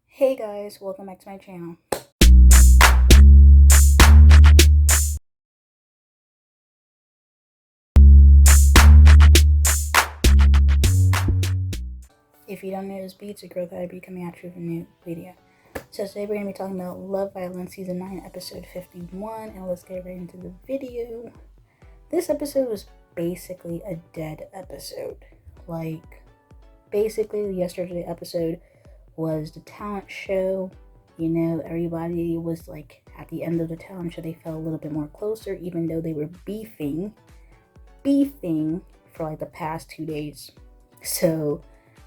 Hey guys, welcome back to my channel. If you don't know, this beats a girl KylerB coming at you with a new video. So today we're going to be talking about Love Violence Season 9, Episode 51, and let's get right into the video. This episode was basically a dead episode. Like, basically yesterday's episode was the talent show. You know, everybody was like, at the end of the talent show, they felt a little bit more closer, even though they were beefing for like the past 2 days. So,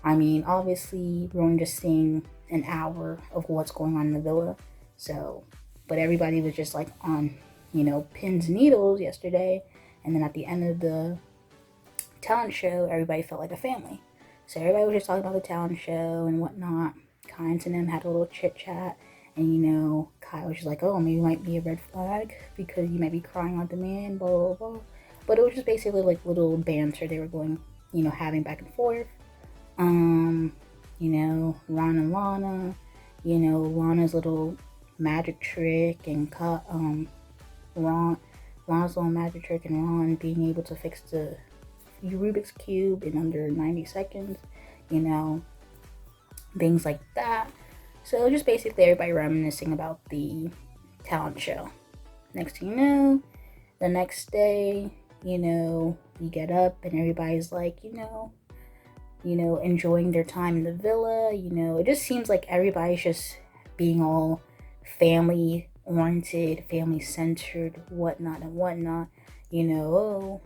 I mean, obviously, we're only just seeing an hour of what's going on in the villa. So, but everybody was just like on, you know, pins and needles yesterday. And then at the end of the talent show, everybody felt like a family. So everybody was just talking about the talent show and whatnot. Kynes and them had a little chit chat. And, you know, Kai was just like, oh, maybe it might be a red flag because you might be crying on demand, blah, blah, blah. But it was just basically like little banter they were going, you know, having back and forth. You know, Ron and Lana, you know, Lana's little magic trick and Lana's little magic trick and Ron being able to fix the Rubik's Cube in under 90 seconds, you know, things like that. So just basically everybody reminiscing about the talent show. Next thing you know, the next day, you know, you get up and everybody's like, you know, enjoying their time in the villa. You know, it just seems like everybody's just being all family oriented, family centered, whatnot and whatnot. You know, oh,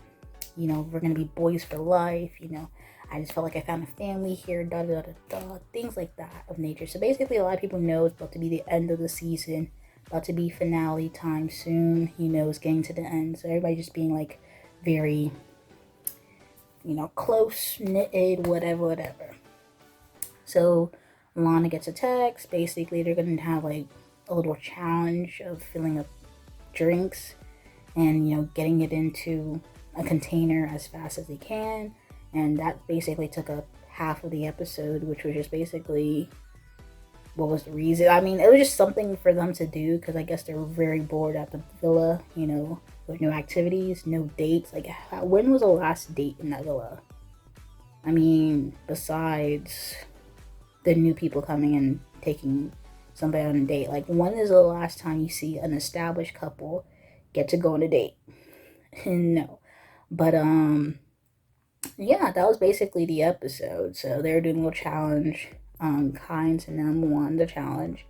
you know, we're gonna be boys for life. You know, I just felt like I found a family here, da da da da, things like that of nature. So basically, a lot of people know it's about to be the end of the season, about to be finale time soon. You know, it's getting to the end. So everybody just being like very, you know, close knitted, whatever. So Lana gets a text. Basically, they're gonna have like a little challenge of filling up drinks and, you know, getting it into a container as fast as they can. And that basically took up half of the episode, which was just basically what was the reason. I mean, it was just something for them to do because I guess they were very bored at the villa, you know, with no activities, no dates. Like, when was the last date in that villa? I mean, besides the new people coming and taking somebody on a date, like, when is the last time you see an established couple get to go on a date? No. But yeah, that was basically the episode. So they were doing a little challenge. Kynes and them won the challenge,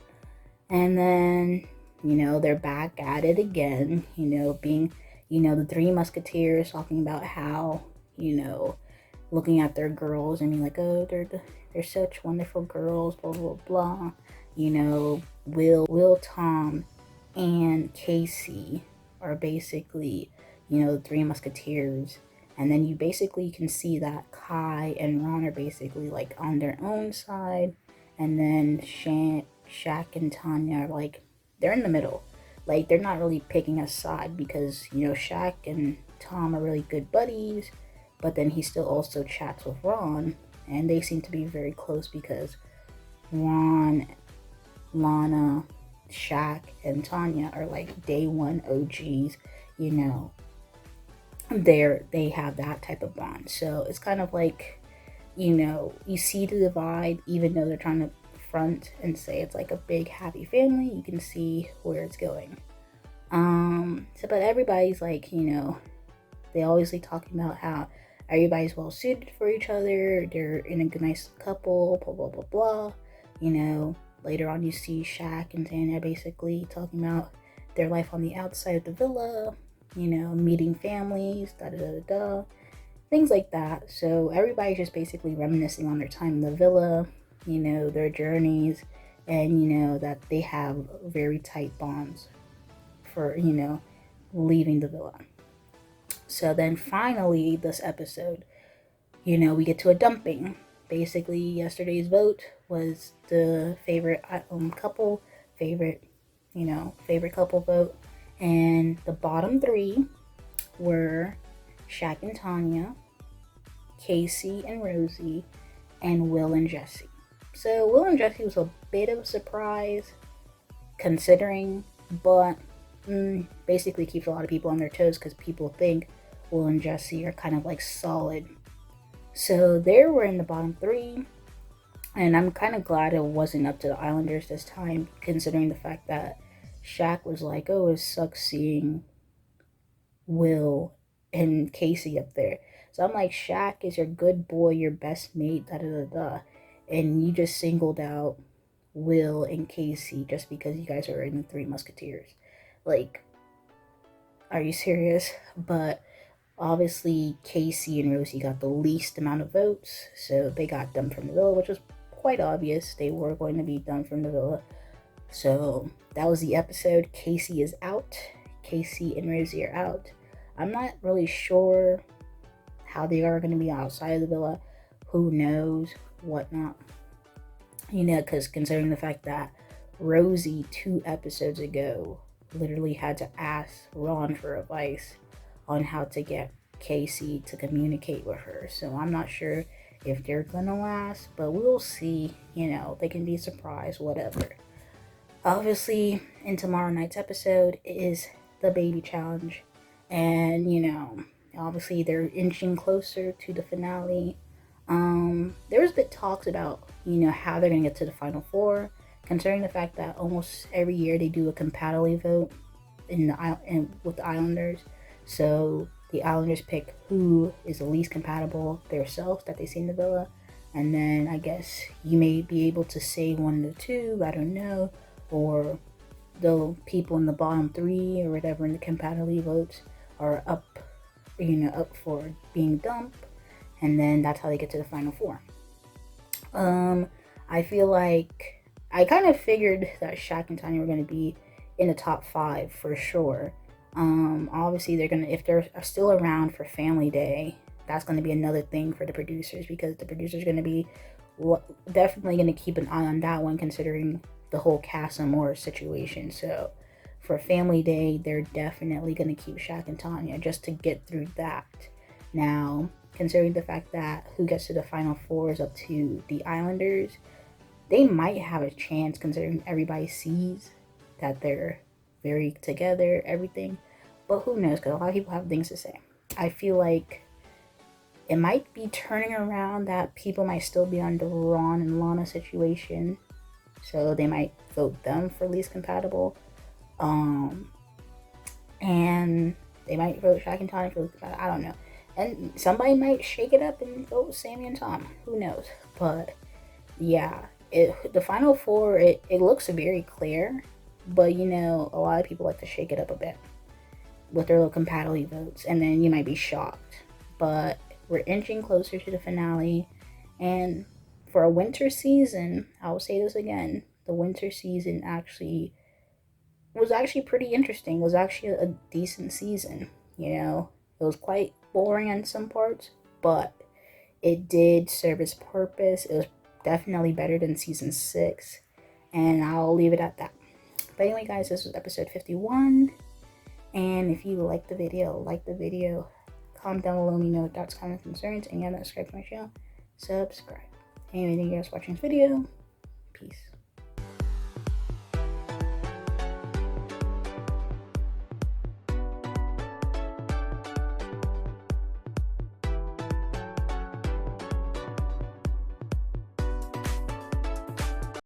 and then, you know, they're back at it again, you know, being, you know, the Three Musketeers talking about how, you know, looking at their girls and being like, oh, they're such wonderful girls, blah, blah, blah. You know, Will, Tom, and Casey are basically, you know, the Three Musketeers. And then you basically can see that Kai and Ron are basically like on their own side. And then Shaq and Tanya are like, they're in the middle. Like, they're not really picking a side because, you know, Shaq and Tom are really good buddies, but then he still also chats with Ron, and they seem to be very close because Ron, Lana, Shaq, and Tanya are like day one OGs, you know. They have that type of bond. So it's kind of like, you know, you see the divide, even though they're trying to front and say it's like a big happy family, you can see where it's going. So but everybody's like, you know, they always like talking about how everybody's well suited for each other, they're in a good nice couple, blah blah blah blah. You know, later on you see Shaq and Tanya basically talking about their life on the outside of the villa, you know, meeting families, da da da da, things like that. So everybody's just basically reminiscing on their time in the villa, you know, their journeys, and, you know, that they have very tight bonds for, you know, leaving the villa. So then finally this episode, you know, we get to a dumping. Basically, yesterday's vote was the favorite couple, favorite couple vote. And the bottom three were Shaq and Tanya, Casey and Rosie, and Will and Jesse. So Will and Jesse was a bit of a surprise considering, but basically keeps a lot of people on their toes because people think Will and Jesse are kind of like solid. So they were in the bottom three, and I'm kind of glad it wasn't up to the Islanders this time, considering the fact that Shaq was like, oh, it sucks seeing Will and Casey up there. So I'm like, Shaq is your good boy, your best mate, da da da da. And you just singled out Will and Casey just because you guys are in the Three Musketeers. Like, are you serious? But obviously, Casey and Rosie got the least amount of votes, so they got dumped from the villa, which was quite obvious. They were going to be dumped from the villa. So that was the episode. Casey is out. Casey and Rosie are out. I'm not really sure how they are going to be outside of the villa. Who knows? Whatnot. You know, because considering the fact that Rosie 2 episodes ago literally had to ask Ron for advice on how to get Casey to communicate with her. So I'm not sure if they're gonna last, but we'll see. You know, they can be surprised, whatever. Obviously, in tomorrow night's episode is the baby challenge, and you know, obviously they're inching closer to the finale. There's been talks about, you know, how they're gonna get to the final four, considering the fact that almost every year they do a compatibility vote with the Islanders. So the Islanders pick who is the least compatible themselves that they see in the villa, and then I guess you may be able to say one of the two, I don't know, or the people in the bottom three or whatever in the compatibility votes are up, you know, up for being dumped, and then that's how they get to the final four. I feel like I kind of figured that Shaq and Tanya were going to be in the top 5 for sure. Obviously they're gonna, if they're still around for Family Day, that's gonna be another thing for the producers, because the producers are gonna be definitely gonna keep an eye on that one, considering the whole Casa Amor situation. So for Family Day, they're definitely gonna keep Shaq and Tanya just to get through that. Now, considering the fact that who gets to the final four is up to the Islanders, they might have a chance considering everybody sees that they're very together, everything. But who knows, because a lot of people have things to say. I feel like it might be turning around, that people might still be on the Ron and Lana situation. So they might vote them for least compatible. And they might vote Shaq and Tanya for least compatible. I don't know. And somebody might shake it up and vote Sammy and Tom. Who knows? But yeah, the final four, it looks very clear. But you know, a lot of people like to shake it up a bit with their little compatibility votes, and then you might be shocked. But we're inching closer to the finale, and for a winter season, I will say this again, the winter season was actually pretty interesting. It was actually a decent season, you know. It was quite boring in some parts, but it did serve its purpose. It was definitely better than season 6, and I'll leave it at that. But anyway, guys, this was episode 51. And if you like the video, comment down below, let me know your thoughts, comments, concerns, and you haven't subscribed to my channel, subscribe. Anyway, thank you guys for watching this video. Peace.